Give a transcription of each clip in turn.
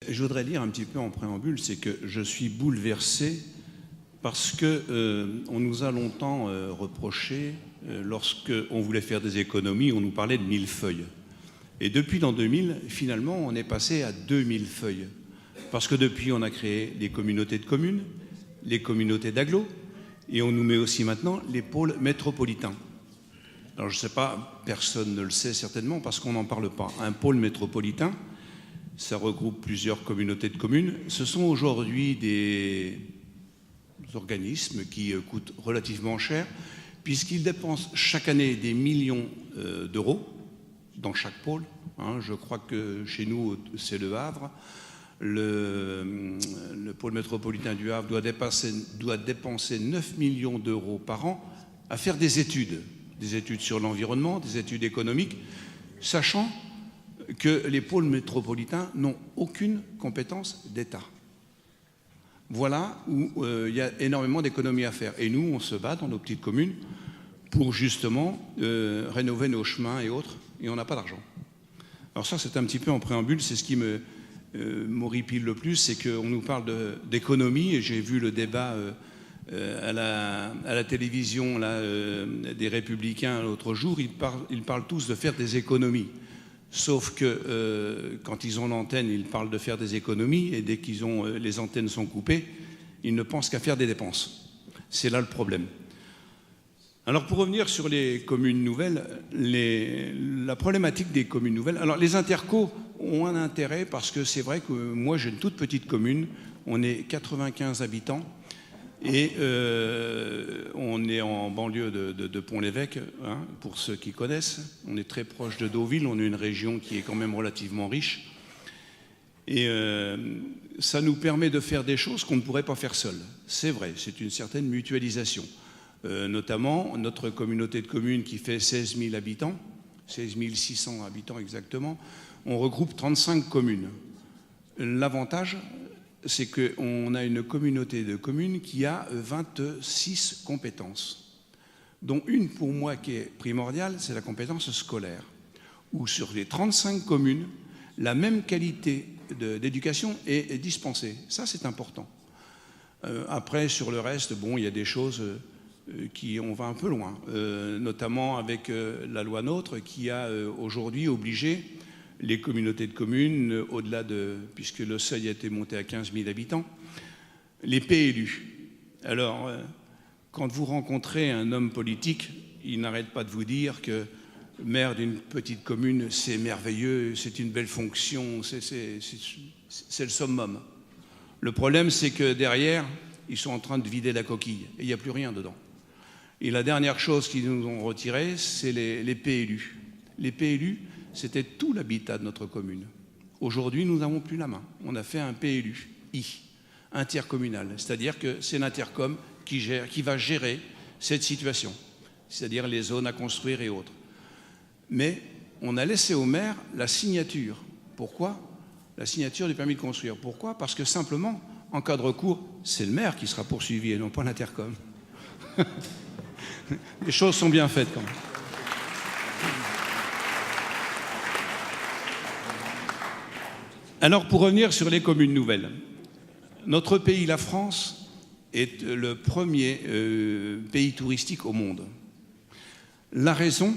Je voudrais dire un petit peu en préambule, c'est que je suis bouleversé parce qu'on nous a longtemps reproché, lorsqu'on voulait faire des économies, on nous parlait de millefeuilles. Et depuis l'an 2000, finalement, on est passé à 2000 feuilles. Parce que depuis, on a créé les communautés de communes, les communautés d'agglos, et on nous met aussi maintenant les pôles métropolitains. Alors je ne sais pas, personne ne le sait certainement parce qu'on n'en parle pas. Un pôle métropolitain, ça regroupe plusieurs communautés de communes. Ce sont aujourd'hui des organismes qui coûtent relativement cher puisqu'ils dépensent chaque année des millions d'euros dans chaque pôle. Je crois que chez nous, c'est Le Havre. Le pôle métropolitain du Havre doit dépenser 9 millions d'euros par an à faire des études sur l'environnement, des études économiques, sachant que les pôles métropolitains n'ont aucune compétence d'État. Voilà où il y a énormément d'économies à faire. Et nous, on se bat dans nos petites communes pour justement rénover nos chemins et autres, et on n'a pas d'argent. Alors ça, c'est un petit peu en préambule, c'est ce qui m'horripile le plus, c'est qu'on nous parle d'économie, et j'ai vu le débat à la télévision là, des Républicains l'autre jour, ils parlent tous de faire des économies. Sauf que quand ils ont l'antenne, ils parlent de faire des économies, et dès qu'ils ont les antennes sont coupées, ils ne pensent qu'à faire des dépenses. C'est là le problème. Alors pour revenir sur les communes nouvelles, la problématique des communes nouvelles, alors les intercos ont un intérêt parce que c'est vrai que moi j'ai une toute petite commune, on est 95 habitants et on est en banlieue de Pont-l'Évêque, pour ceux qui connaissent. On est très proche de Deauville, on est une région qui est quand même relativement riche et ça nous permet de faire des choses qu'on ne pourrait pas faire seul. C'est vrai, c'est une certaine mutualisation. Notamment notre communauté de communes qui fait 16 000 habitants, 16 600 habitants exactement, on regroupe 35 communes. L'avantage, c'est qu'on a une communauté de communes qui a 26 compétences, dont une pour moi qui est primordiale, c'est la compétence scolaire, où sur les 35 communes, la même qualité d'éducation est dispensée. Ça, c'est important. Après, sur le reste, bon, il y a des choses on va un peu loin, notamment avec la loi NOTRe qui a aujourd'hui obligé les communautés de communes, au-delà puisque le seuil a été monté à 15 000 habitants, les PLU. Alors, quand vous rencontrez un homme politique, il n'arrête pas de vous dire que maire d'une petite commune, c'est merveilleux, c'est une belle fonction, c'est le summum. Le problème, c'est que derrière, ils sont en train de vider la coquille et il n'y a plus rien dedans. Et la dernière chose qu'ils nous ont retirée, c'est les PLU. Les PLU, c'était tout l'habitat de notre commune. Aujourd'hui, nous n'avons plus la main. On a fait un PLU, intercommunal, c'est-à-dire que c'est l'intercom qui va gérer cette situation, c'est-à-dire les zones à construire et autres. Mais on a laissé au maire la signature. Pourquoi ? La signature du permis de construire. Pourquoi ? Parce que simplement, en cas de recours, c'est le maire qui sera poursuivi et non pas l'intercom. Les choses sont bien faites quand même. Alors pour revenir sur les communes nouvelles, notre pays, la France, est le premier pays touristique au monde. La raison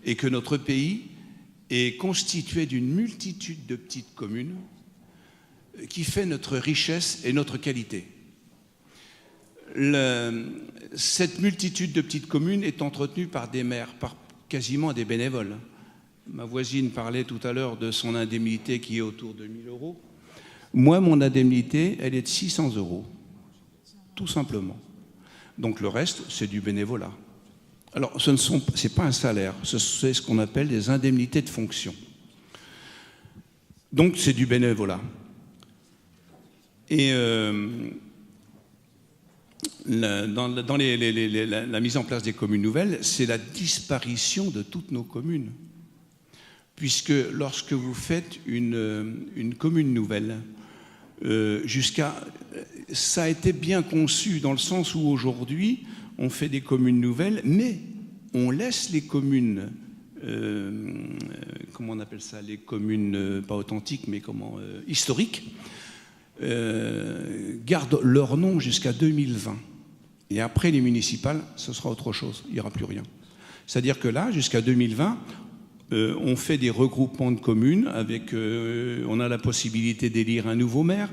est que notre pays est constitué d'une multitude de petites communes qui fait notre richesse et notre qualité. Cette multitude de petites communes est entretenue par des maires, par quasiment des bénévoles. Ma voisine parlait tout à l'heure de son indemnité qui est autour de 1 000 euros. Moi, mon indemnité, elle est de 600 euros, tout simplement. Donc le reste, c'est du bénévolat. Alors, ce n'est pas un salaire, c'est ce qu'on appelle des indemnités de fonction. Donc, c'est du bénévolat. Et dans la mise en place des communes nouvelles, c'est la disparition de toutes nos communes. Puisque lorsque vous faites une commune nouvelle, ça a été bien conçu dans le sens où aujourd'hui, on fait des communes nouvelles, mais on laisse les communes comment on appelle ça, les communes, pas authentiques, mais historiques, gardent leur nom jusqu'à 2020. Et après les municipales, ce sera autre chose, il n'y aura plus rien. C'est-à-dire que là, jusqu'à 2020, on fait des regroupements de communes, on a la possibilité d'élire un nouveau maire.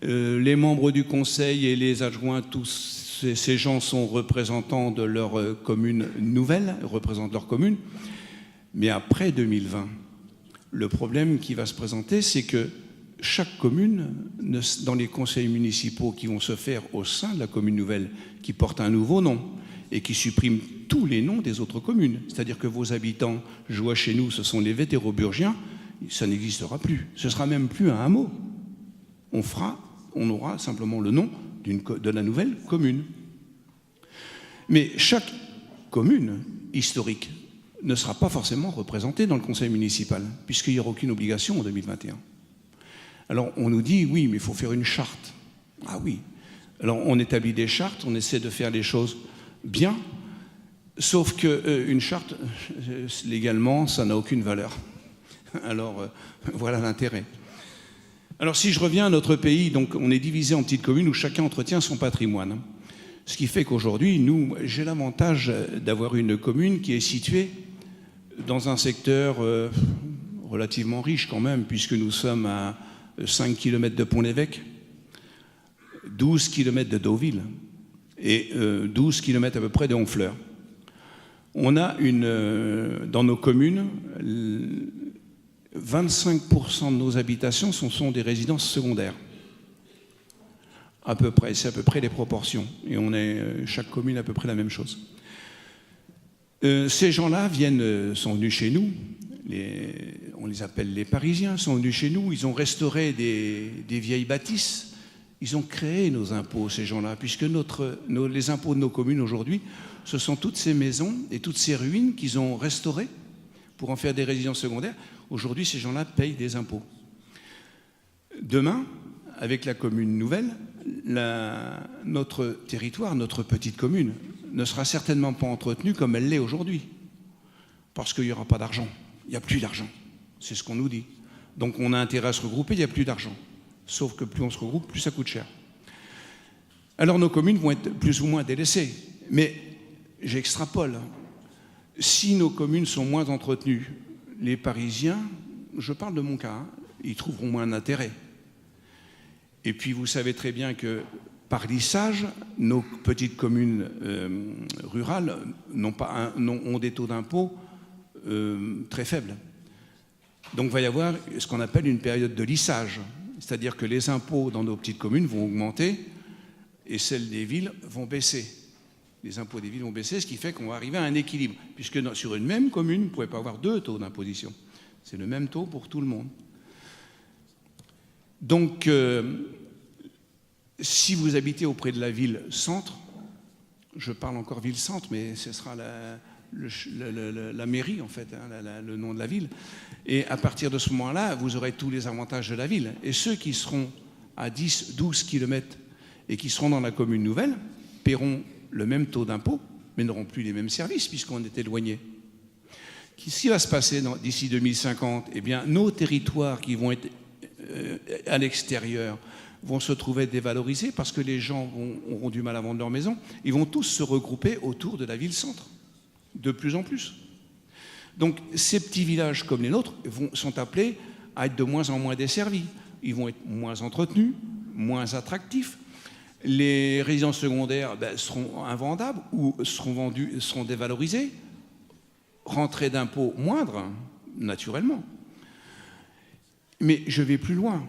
Les membres du conseil et les adjoints, tous ces gens sont représentants de leur commune nouvelle, représentent leur commune. Mais après 2020, le problème qui va se présenter, c'est que chaque commune, dans les conseils municipaux qui vont se faire au sein de la commune nouvelle, qui porte un nouveau nom et qui supprime tous les noms des autres communes, c'est-à-dire que vos habitants, je vois chez nous, ce sont les Vétéroburgiens, ça n'existera plus. Ce sera même plus un hameau. On aura simplement le nom de la nouvelle commune. Mais chaque commune historique ne sera pas forcément représentée dans le conseil municipal, puisqu'il n'y aura aucune obligation en 2021. Alors on nous dit, oui, mais il faut faire une charte. Ah oui. Alors on établit des chartes, on essaie de faire les choses bien, sauf qu'une charte, légalement, ça n'a aucune valeur. Alors voilà l'intérêt. Alors si je reviens à notre pays, donc on est divisé en petites communes où chacun entretient son patrimoine. Ce qui fait qu'aujourd'hui, j'ai l'avantage d'avoir une commune qui est située dans un secteur relativement riche quand même, puisque nous sommes à 5 km de Pont-l'Évêque, 12 km de Deauville et 12 km à peu près de Honfleur. On a dans nos communes, 25% de nos habitations sont des résidences secondaires. À peu près, c'est à peu près les proportions. Et chaque commune a à peu près la même chose. Ces gens-là sont venus chez nous, on les appelle les Parisiens, sont venus chez nous, ils ont restauré des vieilles bâtisses, ils ont créé nos impôts, ces gens-là, puisque les impôts de nos communes aujourd'hui, ce sont toutes ces maisons et toutes ces ruines qu'ils ont restaurées pour en faire des résidences secondaires. Aujourd'hui, ces gens-là payent des impôts. Demain, avec la commune nouvelle, notre territoire, notre petite commune, ne sera certainement pas entretenue comme elle l'est aujourd'hui. Parce qu'il n'y aura pas d'argent. Il n'y a plus d'argent. C'est ce qu'on nous dit. Donc on a intérêt à se regrouper, il n'y a plus d'argent. Sauf que plus on se regroupe, plus ça coûte cher. Alors nos communes vont être plus ou moins délaissées. Mais j'extrapole. Si nos communes sont moins entretenues, les Parisiens, je parle de mon cas, ils trouveront moins d'intérêt. Et puis vous savez très bien que par lissage, nos petites communes rurales ont des taux d'impôt très faibles. Donc il va y avoir ce qu'on appelle une période de lissage. C'est-à-dire que les impôts dans nos petites communes vont augmenter et celles des villes vont baisser. Les impôts des villes vont baisser, ce qui fait qu'on va arriver à un équilibre. Puisque sur une même commune, vous ne pouvez pas avoir deux taux d'imposition. C'est le même taux pour tout le monde. Donc, si vous habitez auprès de la ville-centre, je parle encore ville-centre, mais ce sera la mairie, en fait, hein, le nom de la ville. Et à partir de ce moment-là, vous aurez tous les avantages de la ville. Et ceux qui seront à 10, 12 km et qui seront dans la commune nouvelle paieront le même taux d'impôt, mais n'auront plus les mêmes services puisqu'on est éloignés. Qu'est-ce qui va se passer d'ici 2050 ? Eh bien, nos territoires qui vont être à l'extérieur vont se trouver dévalorisés parce que les gens auront du mal à vendre leur maison. Ils vont tous se regrouper autour de la ville-centre, de plus en plus. Donc, ces petits villages comme les nôtres sont appelés à être de moins en moins desservis. Ils vont être moins entretenus, moins attractifs. Les résidences secondaires seront invendables ou seront dévalorisées. Rentrée d'impôts moindre, naturellement. Mais je vais plus loin.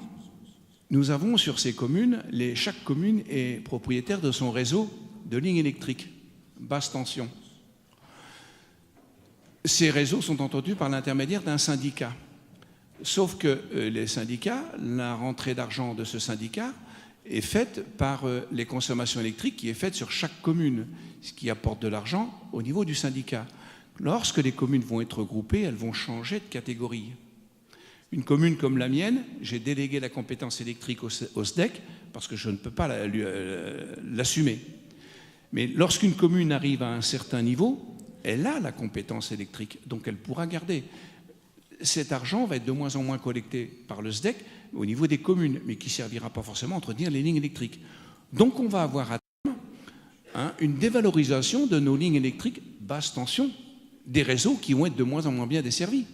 Nous avons sur ces communes, chaque commune est propriétaire de son réseau de lignes électriques, basse tension. Ces réseaux sont entretenus par l'intermédiaire d'un syndicat. Sauf que les syndicats, la rentrée d'argent de ce syndicat est faite par les consommations électriques qui est faite sur chaque commune, ce qui apporte de l'argent au niveau du syndicat. Lorsque les communes vont être regroupées, elles vont changer de catégorie. Une commune comme la mienne, j'ai délégué la compétence électrique au SDEC parce que je ne peux pas l'assumer. Mais lorsqu'une commune arrive à un certain niveau, elle a la compétence électrique, donc elle pourra garder. cet argent va être de moins en moins collecté par le SDEC au niveau des communes, mais qui ne servira pas forcément à entretenir les lignes électriques. Donc on va avoir à terme une dévalorisation de nos lignes électriques basse tension, des réseaux qui vont être de moins en moins bien desservis.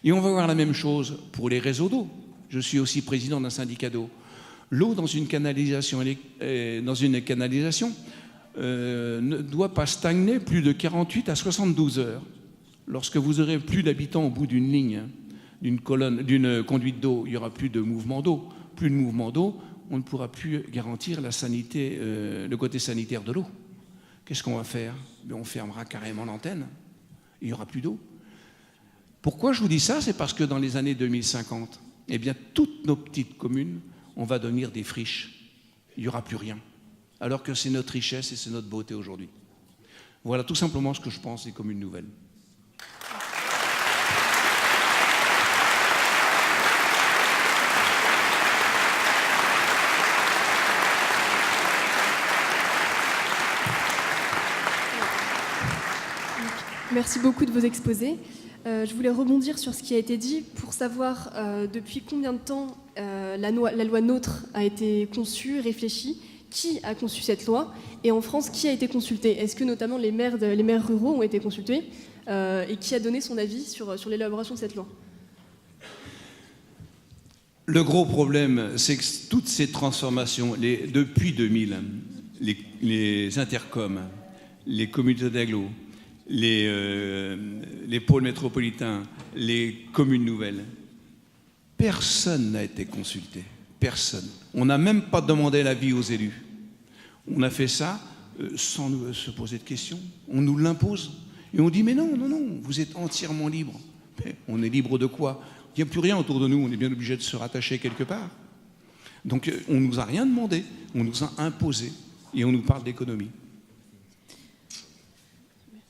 Et on va voir la même chose pour les réseaux d'eau. Je suis aussi président d'un syndicat d'eau. L'eau dans une canalisation, ne doit pas stagner plus de 48 à 72 heures. Lorsque vous aurez plus d'habitants au bout d'une ligne, d'une conduite d'eau, il n'y aura plus de mouvement d'eau. Plus de mouvement d'eau, on ne pourra plus garantir la sanité, le côté sanitaire de l'eau. Qu'est-ce qu'on va faire? On fermera carrément l'antenne. Il n'y aura plus d'eau. Pourquoi je vous dis ça? C'est parce que dans les années 2050, eh bien, toutes nos petites communes, on va devenir des friches. Il n'y aura plus rien. Alors que c'est notre richesse et c'est notre beauté aujourd'hui. Voilà tout simplement ce que je pense des communes nouvelles. Merci beaucoup de vos exposés. Je voulais rebondir sur ce qui a été dit pour savoir depuis combien de temps la loi NOTRe a été conçue, réfléchie, qui a conçu cette loi et en France, qui a été consulté. Est-ce que notamment les maires ruraux ont été consultés et qui a donné son avis sur l'élaboration de cette loi? Le gros problème, c'est que toutes ces transformations, depuis 2000, les intercoms, les communautés d'agglo, les pôles métropolitains, les communes nouvelles, personne n'a été consulté. Personne. On n'a même pas demandé l'avis aux élus. On a fait ça sans se poser de questions. On nous l'impose. Et on dit, mais non, vous êtes entièrement libre. Mais on est libre de quoi? Il n'y a plus rien autour de nous, on est bien obligé de se rattacher quelque part. Donc on ne nous a rien demandé, on nous a imposé. Et on nous parle d'économie.